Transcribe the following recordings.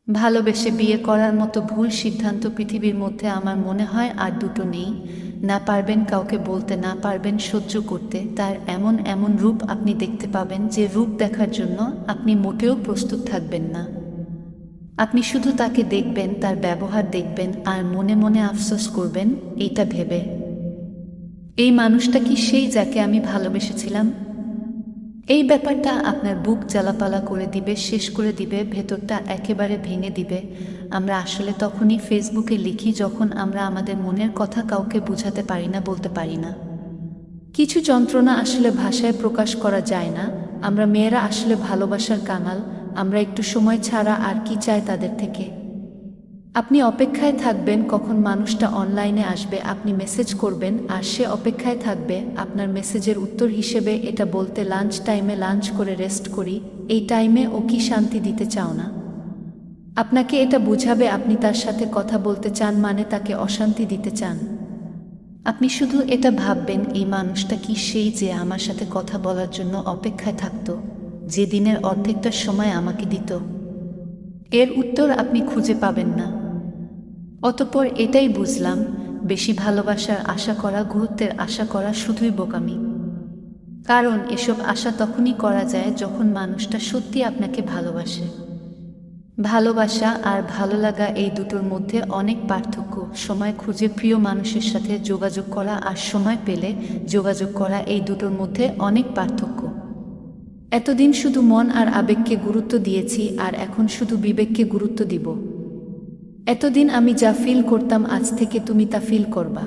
ভালোবেসে বিয়ে করার মতো ভুল সিদ্ধান্ত পৃথিবীর মধ্যে আমার মনে হয় আর দুটো নেই। না পারবেন কাউকে বলতে, না পারবেন সহ্য করতে, তার এমন এমন রূপ আপনি দেখতে পাবেন যে রূপ দেখার জন্য আপনি মোটেও প্রস্তুত থাকবেন না। আপনি শুধু তাকে দেখবেন, তার ব্যবহার দেখবেন আর মনে মনে আফসোস করবেন এইটা ভেবে, এই মানুষটা কি সেই যাকে আমি ভালোবেসেছিলাম? এই ব্যাপারটা আপনার বুক জ্বালাপালা করে দিবে, শেষ করে দিবে, ভেতরটা একেবারে ভেঙে দিবে। আমরা আসলে তখনই ফেসবুকে লিখি যখন আমরা আমাদের মনের কথা কাউকে বোঝাতে পারি না, বলতে পারি না। কিছু যন্ত্রণা আসলে ভাষায় প্রকাশ করা যায় না। আমরা মেয়েরা আসলে ভালোবাসার কাঙাল। আমরা একটু সময় ছাড়া আর কি চাই তাদের থেকে? আপনি অপেক্ষায় থাকবেন কখন মানুষটা অনলাইনে আসবে, আপনি মেসেজ করবেন আর সে অপেক্ষায় থাকবে আপনার মেসেজের উত্তর হিসেবে এটা বলতে, লাঞ্চ টাইমে লাঞ্চ করে রেস্ট করি, এই টাইমে ও কি শান্তি দিতে চাও না? আপনাকে এটা বুঝাবে আপনি তার সাথে কথা বলতে চান, মানে তাকে অশান্তি দিতে চান। আপনি শুধু এটা ভাববেন, এই মানুষটা কি সেই যে আমার সাথে কথা বলার জন্য অপেক্ষায় থাকতো, যে দিনের অর্ধেকটা সময় আমাকে দিত? এর উত্তর আপনি খুঁজে পাবেন না। অতঃপর এটাই বুঝলাম, বেশি ভালোবাসার আশা করা, গুরুত্বের আশা করা শুধুই বোকামি। কারণ এসব আশা তখনই করা যায় যখন মানুষটা সত্যি আপনাকে ভালোবাসে। ভালোবাসা আর ভালো লাগা এই দুটোর মধ্যে অনেক পার্থক্য। সময় খুঁজে প্রিয় মানুষের সাথে যোগাযোগ করা আর সময় পেলে যোগাযোগ করা, এই দুটোর মধ্যে অনেক পার্থক্য। এতদিন শুধু মন আর আবেগকে গুরুত্ব দিয়েছি আর এখন শুধু বিবেককে গুরুত্ব দিব। এতদিন আমি যা ফিল করতাম আজ থেকে তুমি তা ফিল করবা।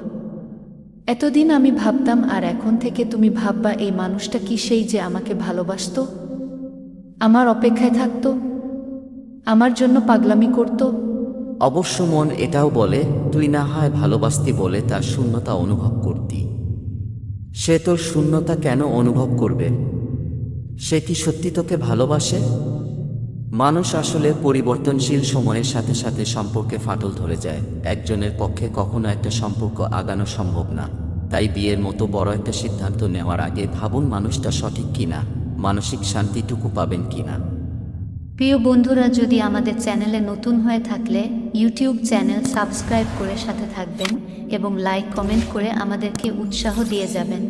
এতদিন আমি ভাবতাম আর এখন থেকে তুমি ভাববা, এই মানুষটা কি সেই যে আমাকে ভালোবাসতো, আমার অপেক্ষায় থাকতো, আমার জন্য পাগলামি করত? অবশ্য মন এটাও বলে, তুই না হয় ভালোবাসতি বলে তার শূন্যতা অনুভব করতি। সে তোর শূন্যতা কেন অনুভব করবে? সে কি সত্যি তোকে ভালোবাসে? মানুষ আসলে পরিবর্তনশীল, সময়ের সাথে সাথে সম্পর্কে ফাটল ধরে যায়। একজনের পক্ষে কখনো একটা সম্পর্ক আগানো সম্ভব না। তাই বিয়ের মতো বড় একটা সিদ্ধান্ত নেওয়ার আগে ভাবুন মানুষটা সঠিক কিনা, মানসিক শান্তিটুকু পাবেন কিনা। প্রিয় বন্ধুরা, যদি আমাদের চ্যানেলে নতুন হয়ে থাকলে ইউটিউব চ্যানেল সাবস্ক্রাইব করে সাথে থাকবেন এবং লাইক কমেন্ট করে আমাদেরকে উৎসাহ দিয়ে যাবেন।